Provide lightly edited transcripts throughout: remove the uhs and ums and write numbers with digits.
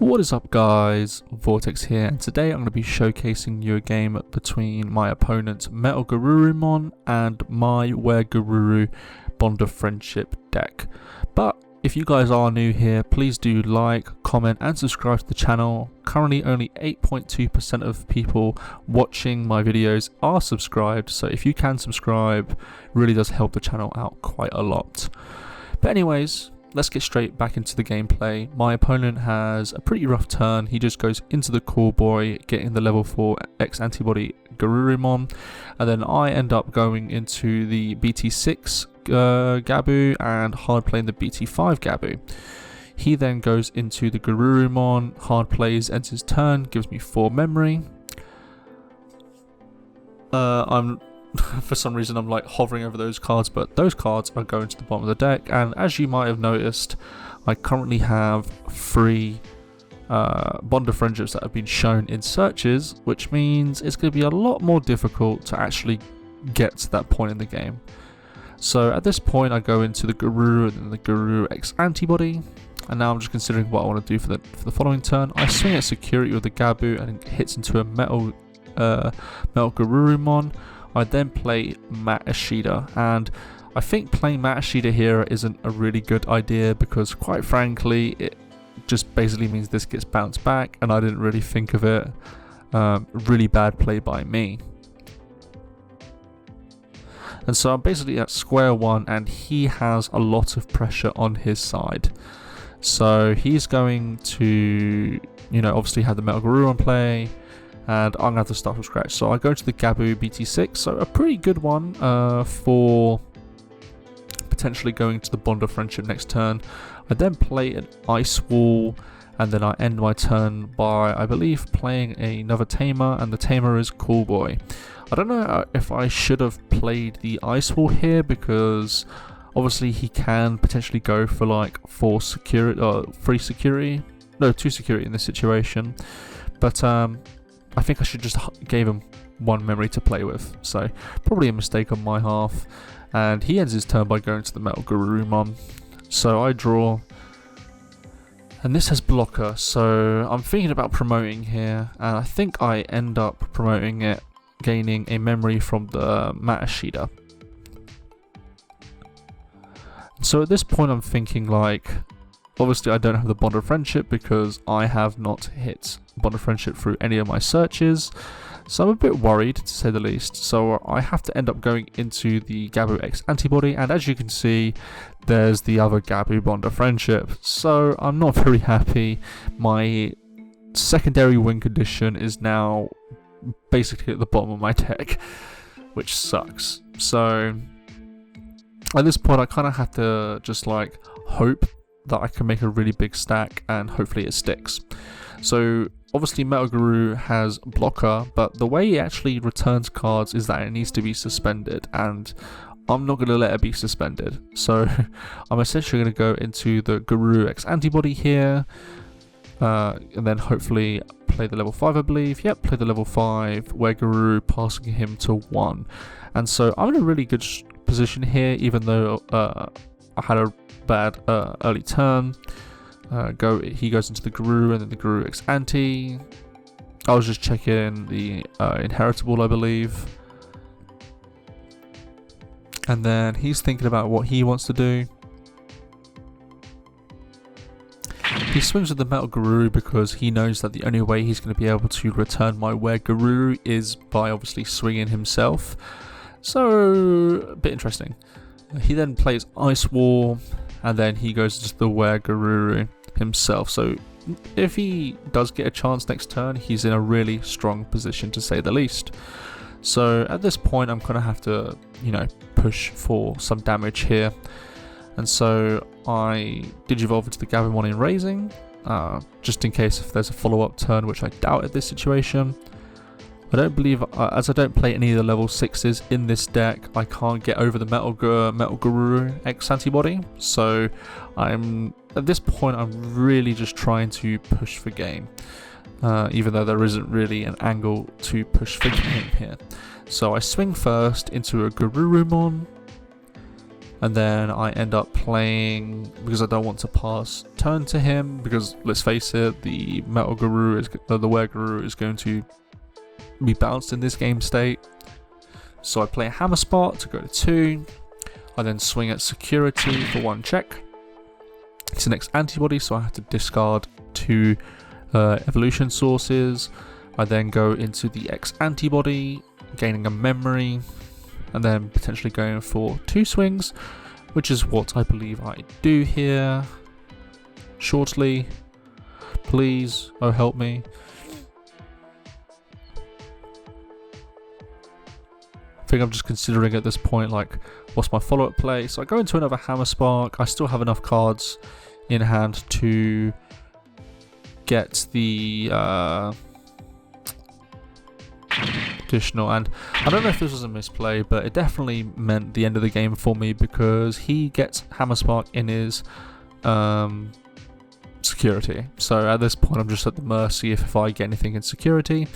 What is up guys, Vortex here, and today I'm going to be showcasing you a game between my opponent MetalGarurumon and my WereGarurumon Bond of Friendship deck. But if you guys are new here, please do like, comment and subscribe to the channel. Currently only 8.2% of people watching my videos are subscribed, so if you can subscribe, it really does help the channel out quite a lot. But anyways, let's get straight back into the gameplay. My opponent has a pretty rough turn. He just goes into the Cool Boy, getting the level 4 X-Antibody Garurumon, and then I end up going into the BT-06 Gabu and hard playing the BT-05 Gabu. He then goes into the Garurumon, hard plays, ends his turn, gives me 4 memory. For some reason I'm like hovering over those cards, but those cards are going to the bottom of the deck, and as you might have noticed, I currently have 3 Bond of Friendships that have been shown in searches, which means it's going to be a lot more difficult to actually get to that point in the game. So at this point I go into the Garuru and then the Garuru X-Antibody, and now I'm just considering what I want to do for the following turn. I swing at security with the Gabu and it hits into a MetalGarurumon. I then play Matashida, and I think playing Matashida here isn't a really good idea because quite frankly it just basically means this gets bounced back, and I didn't really think of it. Really bad play by me. And so I'm basically at square one, and he has a lot of pressure on his side. So he's going to, obviously have the MetalGarurumon play, and I'm going to have to start from scratch. So I go to the Gabu BT-06, so a pretty good one for potentially going to the Bond of Friendship next turn. I then play an Ice Wall, and then I end my turn by, I believe, playing another Tamer, and the Tamer is Cool Boy. I don't know if I should have played the Ice Wall here, because obviously he can potentially go for like 3 security, no, 2 security in this situation, but I think I should just gave him 1 memory to play with, so probably a mistake on my half. And he ends his turn by going to the MetalGarurumon. So I draw, and this has blocker, so I'm thinking about promoting here, and I think I end up promoting it, gaining a memory from the Matashida. So at this point I'm thinking like, obviously I don't have the Bond of Friendship because I have not hit Bond of Friendship through any of my searches, so I'm a bit worried to say the least. So I have to end up going into the Gabu X-Antibody, and as you can see there's the other Gabu Bond of Friendship, so I'm not very happy. My secondary win condition is now basically at the bottom of my deck, which sucks. So at this point I kind of have to just like hope that I can make a really big stack and hopefully it sticks. So obviously MetalGarurumon has blocker, but the way it actually returns cards is that it needs to be suspended, and I'm not going to let it be suspended. So I'm essentially going to go into the Garuru X-Antibody here, and then hopefully play the level 5, I believe. Yep, play the level 5, WereGarurumon, passing him to 1. And so I'm in a really good position here, even though I had a bad early turn. He goes into the Garuru and then the Garuru X-Anti. I was just checking the inheritable, I believe. And then he's thinking about what he wants to do. He swings with the MetalGarurumon because he knows that the only way he's going to be able to return my WereGarurumon is by obviously swinging himself. So, a bit interesting. He then plays Ice Wall, and then he goes to the WereGarurumon himself. So if he does get a chance next turn, he's in a really strong position to say the least. So at this point I'm going to have to, push for some damage here. And so I Digivolve into the Gabumon in Raising, just in case if there's a follow-up turn, which I doubt at this situation. I don't believe, as I don't play any of the level 6s in this deck, I can't get over the MetalGarurumon X-Antibody. So at this point I'm really just trying to push for game, even though there isn't really an angle to push for game here. So I swing first into a Garurumon, and then I end up playing, because I don't want to pass turn to him, because let's face it, the WereGarurumon is going to be bounced in this game state. So I play a Hammer Spot to go to 2. I then swing at Security for 1 check. It's an X-Antibody, so I have to discard 2 evolution sources. I then go into the X-Antibody, gaining a memory, and then potentially going for 2 swings, which is what I believe I do here. Shortly, please, oh help me. I think I'm just considering at this point, like, what's my follow-up play? So I go into another Hammer Spark. I still have enough cards in hand to get the additional, and I don't know if this was a misplay, but it definitely meant the end of the game for me, because he gets Hammer Spark in his security. So at this point I'm just at the mercy if I get anything in security.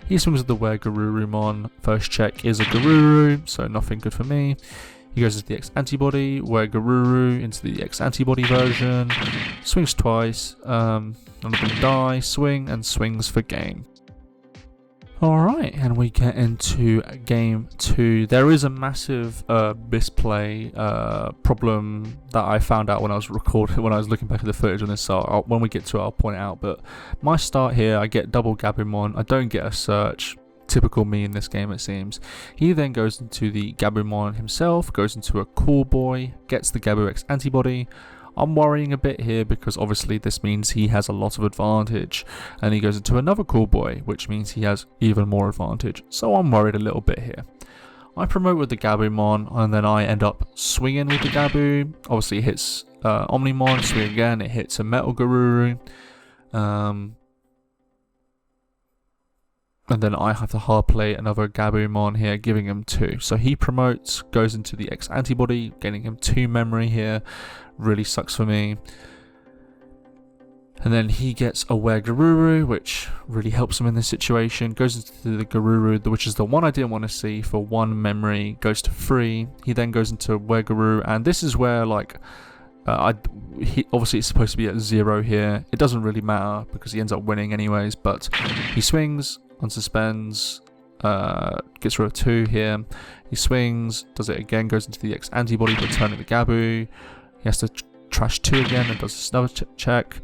He swings with the WereGarurumon. First check is a Garuru, so nothing good for me. He goes into the X-Antibody, WereGaruru into the X-Antibody version, swings twice, none of them die, swing, and swings for game. Alright, and we get into game 2. There is a massive misplay problem that I found out when I was looking back at the footage on this, so when we get to it I'll point it out. But my start here, I get double Gabumon, I don't get a search. Typical me in this game, it seems. He then goes into the Gabumon himself, goes into a Cool Boy, gets the Gabu X-Antibody. I'm worrying a bit here because obviously this means he has a lot of advantage, and he goes into another Cool Boy, which means he has even more advantage, so I'm worried a little bit here. I promote with the Gabumon, and then I end up swinging with the Gabu. Obviously it hits Omnimon, swing again, it hits a MetalGarurumon, and then I have to hard play another Gabumon here, giving him 2. So he promotes, goes into the X-Antibody, getting him 2 memory here. Really sucks for me. And then he gets a WereGarurumon, which really helps him in this situation. Goes into the Garuru, which is the one I didn't want to see, for 1 memory. Goes to 3. He then goes into WereGarurumon, and this is where, like, obviously it's supposed to be at 0 here. It doesn't really matter because he ends up winning anyways. But he swings, unsuspends, gets rid of 2 here. He swings, does it again, goes into the X-Antibody, returning the Gabu. He has to trash 2 again and does another check.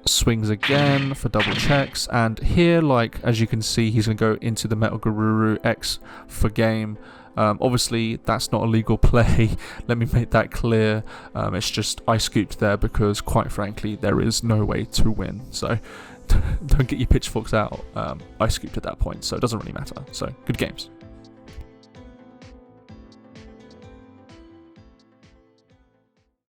Swings again for double checks, and here, like, as you can see, he's going to go into the MetalGarurumon X for game. Obviously that's not a legal play, let me make that clear. It's just I scooped there because, quite frankly, there is no way to win, so don't get your pitchforks out. I scooped at that point, so it doesn't really matter. So good games.